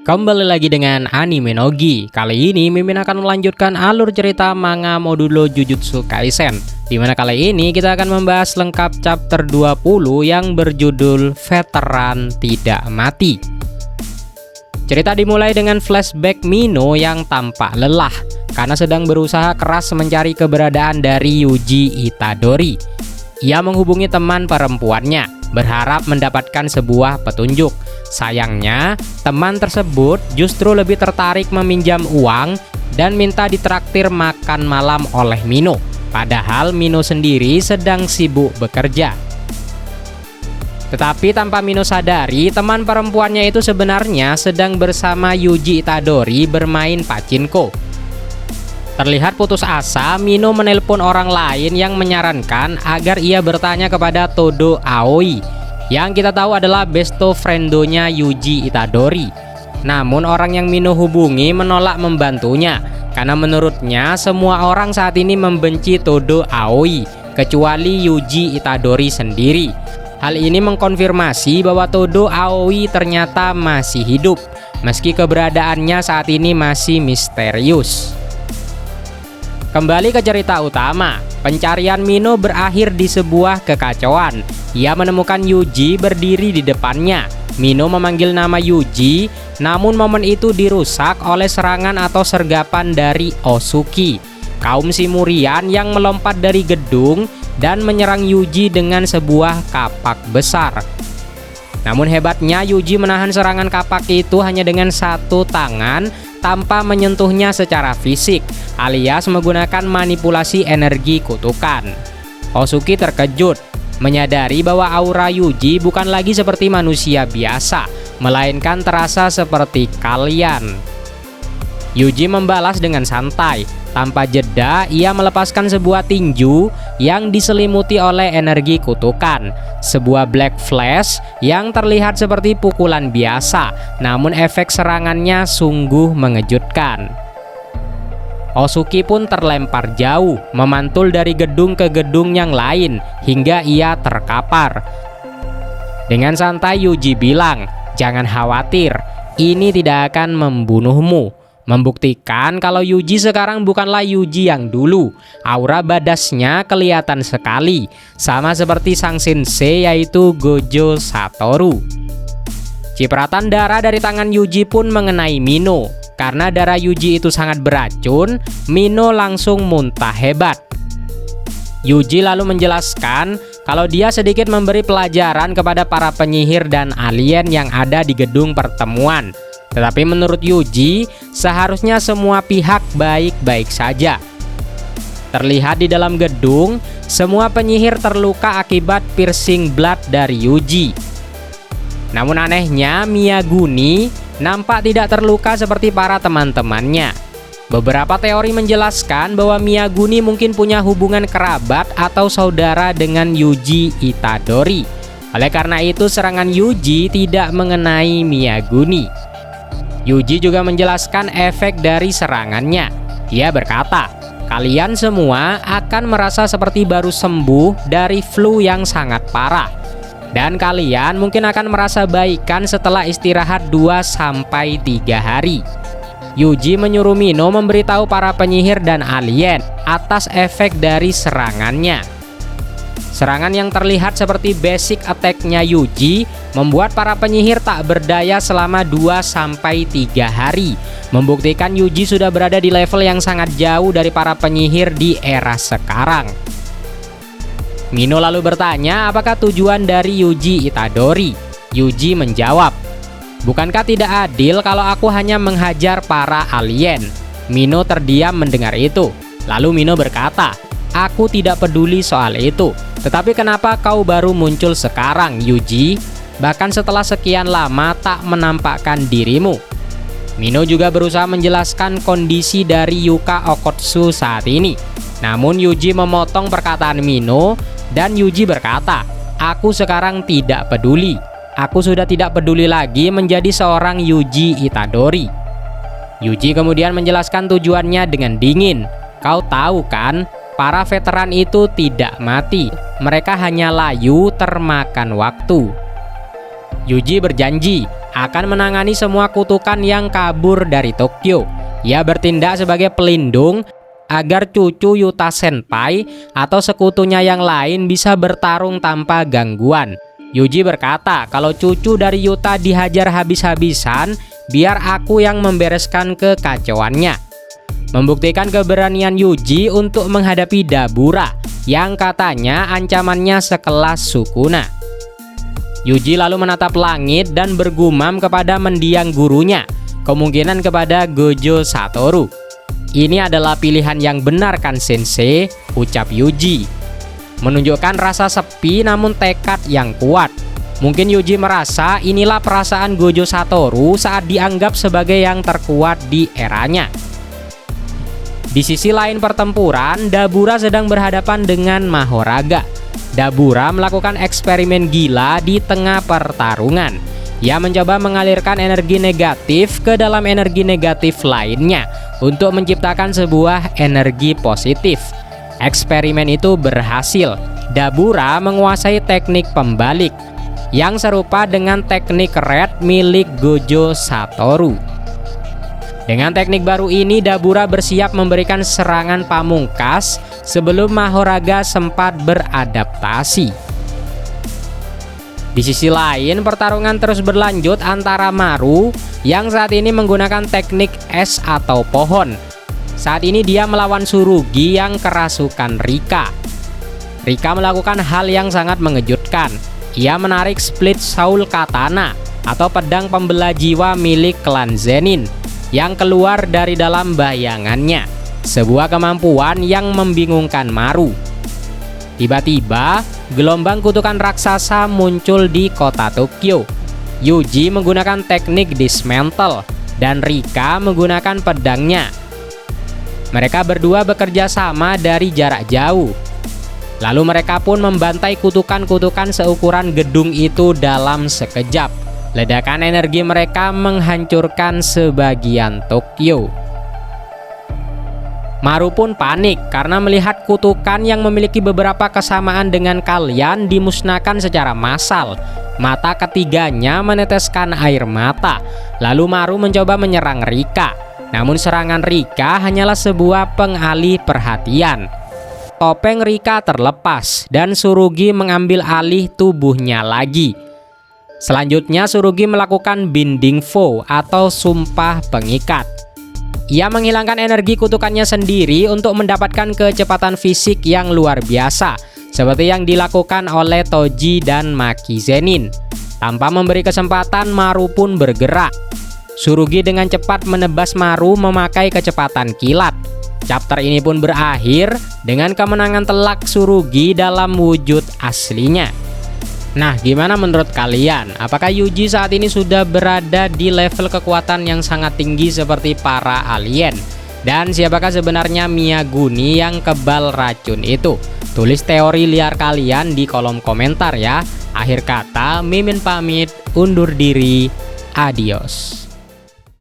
Kembali lagi dengan Anime Nogi. Kali ini Mimin akan melanjutkan alur cerita manga modulo Jujutsu Kaisen, dimana kali ini kita akan membahas lengkap chapter 20 yang berjudul Veteran Tidak Mati. Cerita dimulai dengan flashback Mino yang tampak lelah karena sedang berusaha keras mencari keberadaan dari Yuji Itadori. Ia menghubungi teman perempuannya, berharap mendapatkan sebuah petunjuk. Sayangnya, teman tersebut justru lebih tertarik meminjam uang dan minta ditraktir makan malam oleh Mino. Padahal Mino sendiri sedang sibuk bekerja. Tetapi tanpa Mino sadari, teman perempuannya itu sebenarnya sedang bersama Yuji Itadori bermain pachinko. Terlihat putus asa, Mino menelpon orang lain yang menyarankan agar ia bertanya kepada Todo Aoi, yang kita tahu adalah besto friendonya Yuji Itadori. Namun orang yang Mino hubungi menolak membantunya karena menurutnya semua orang saat ini membenci Todo Aoi kecuali Yuji Itadori sendiri. Hal ini mengkonfirmasi bahwa Todo Aoi ternyata masih hidup meski keberadaannya saat ini masih misterius. Kembali ke cerita utama, pencarian Mino berakhir di sebuah kekacauan. Ia menemukan Yuji berdiri di depannya. Mino memanggil nama Yuji, namun momen itu dirusak oleh serangan atau sergapan dari Osuki, kaum Simurian yang melompat dari gedung dan menyerang Yuji dengan sebuah kapak besar. Namun hebatnya Yuji menahan serangan kapak itu hanya dengan satu tangan tanpa menyentuhnya secara fisik, alias menggunakan manipulasi energi kutukan. Osuki terkejut, menyadari bahwa aura Yuji bukan lagi seperti manusia biasa, melainkan terasa seperti kalian. Yuji membalas dengan santai. Tanpa jeda, ia melepaskan sebuah tinju yang diselimuti oleh energi kutukan. Sebuah black flash yang terlihat seperti pukulan biasa, namun efek serangannya sungguh mengejutkan. Osuki pun terlempar jauh, memantul dari gedung ke gedung yang lain, hingga ia terkapar. Dengan santai Yuji bilang, "Jangan khawatir, ini tidak akan membunuhmu." Membuktikan kalau Yuji sekarang bukanlah Yuji yang dulu. Aura badasnya kelihatan sekali, sama seperti sang sensei yaitu Gojo Satoru. Cipratan darah dari tangan Yuji pun mengenai Mino. Karena darah Yuji itu sangat beracun, Mino langsung muntah hebat. Yuji lalu menjelaskan kalau dia sedikit memberi pelajaran kepada para penyihir dan alien yang ada di gedung pertemuan. Tetapi menurut Yuji, seharusnya semua pihak baik-baik saja. Terlihat di dalam gedung, semua penyihir terluka akibat piercing blood dari Yuji. Namun anehnya, Miyaguni nampak tidak terluka seperti para teman-temannya. Beberapa teori menjelaskan bahwa Miyaguni mungkin punya hubungan kerabat atau saudara dengan Yuji Itadori. Oleh karena itu, serangan Yuji tidak mengenai Miyaguni. Yuji juga menjelaskan efek dari serangannya. Ia berkata, "Kalian semua akan merasa seperti baru sembuh dari flu yang sangat parah. Dan kalian mungkin akan merasa baikan setelah istirahat 2-3 hari." Yuji menyuruh Mino memberitahu para penyihir dan alien atas efek dari serangannya. Serangan yang terlihat seperti basic attack-nya Yuji membuat para penyihir tak berdaya selama 2-3 hari, membuktikan Yuji sudah berada di level yang sangat jauh dari para penyihir di era sekarang. Mino lalu bertanya apakah tujuan dari Yuji Itadori. Yuji menjawab, "Bukankah tidak adil kalau aku hanya menghajar para alien?" Mino terdiam mendengar itu. Lalu Mino berkata, "Aku tidak peduli soal itu. Tetapi kenapa kau baru muncul sekarang, Yuji? Bahkan setelah sekian lama tak menampakkan dirimu." Mino juga berusaha menjelaskan kondisi dari Yuka Okkotsu saat ini. Namun Yuji memotong perkataan Mino dan Yuji berkata, "Aku sekarang tidak peduli. Aku sudah tidak peduli lagi menjadi seorang Yuji Itadori." Yuji kemudian menjelaskan tujuannya dengan dingin. "Kau tahu kan? Para veteran itu tidak mati, mereka hanya layu termakan waktu." Yuji berjanji akan menangani semua kutukan yang kabur dari Tokyo. Ia bertindak sebagai pelindung agar cucu Yuta Senpai atau sekutunya yang lain bisa bertarung tanpa gangguan. Yuji berkata kalau cucu dari Yuta dihajar habis-habisan, biar aku yang membereskan kekacauannya. Membuktikan keberanian Yuji untuk menghadapi Dabura yang katanya ancamannya sekelas Sukuna. Yuji lalu menatap langit dan bergumam kepada mendiang gurunya, kemungkinan kepada Gojo Satoru. Ini adalah pilihan yang benar kan sensei, ucap Yuji. Menunjukkan rasa sepi namun tekad yang kuat. Mungkin Yuji merasa inilah perasaan Gojo Satoru saat dianggap sebagai yang terkuat di eranya. Di sisi lain pertempuran, Dabura sedang berhadapan dengan Mahoraga. Dabura melakukan eksperimen gila di tengah pertarungan. Ia mencoba mengalirkan energi negatif ke dalam energi negatif lainnya untuk menciptakan sebuah energi positif. Eksperimen itu berhasil. Dabura menguasai teknik pembalik yang serupa dengan teknik red milik Gojo Satoru. Dengan teknik baru ini, Dabura bersiap memberikan serangan pamungkas sebelum Mahoraga sempat beradaptasi. Di sisi lain, pertarungan terus berlanjut antara Maru yang saat ini menggunakan teknik es atau pohon. Saat ini dia melawan Tsurugi yang kerasukan Rika. Rika melakukan hal yang sangat mengejutkan. Ia menarik Split Soul Katana atau pedang pembelah jiwa milik klan Zenin yang keluar dari dalam bayangannya, sebuah kemampuan yang membingungkan Maru. Tiba-tiba, gelombang kutukan raksasa muncul di kota Tokyo. Yuji menggunakan teknik dismantle dan Rika menggunakan pedangnya. Mereka berdua bekerja sama dari jarak jauh. Lalu mereka pun membantai kutukan-kutukan seukuran gedung itu dalam sekejap. Ledakan energi mereka menghancurkan sebagian Tokyo. Maru pun panik karena melihat kutukan yang memiliki beberapa kesamaan dengan kalian dimusnahkan secara massal. Mata ketiganya meneteskan air mata. Lalu Maru mencoba menyerang Rika. Namun serangan Rika hanyalah sebuah pengalih perhatian. Topeng Rika terlepas dan Tsurugi mengambil alih tubuhnya lagi. Selanjutnya Tsurugi melakukan binding vow atau sumpah pengikat. Ia menghilangkan energi kutukannya sendiri untuk mendapatkan kecepatan fisik yang luar biasa, seperti yang dilakukan oleh Toji dan Maki Zenin. Tanpa memberi kesempatan, Maru pun bergerak. Tsurugi dengan cepat menebas Maru memakai kecepatan kilat. Chapter ini pun berakhir dengan kemenangan telak Tsurugi dalam wujud aslinya. Nah, gimana menurut kalian? Apakah Yuji saat ini sudah berada di level kekuatan yang sangat tinggi seperti para alien? Dan siapakah sebenarnya Miyaguni yang kebal racun itu? Tulis teori liar kalian di kolom komentar ya. Akhir kata, Mimin pamit undur diri. Adios.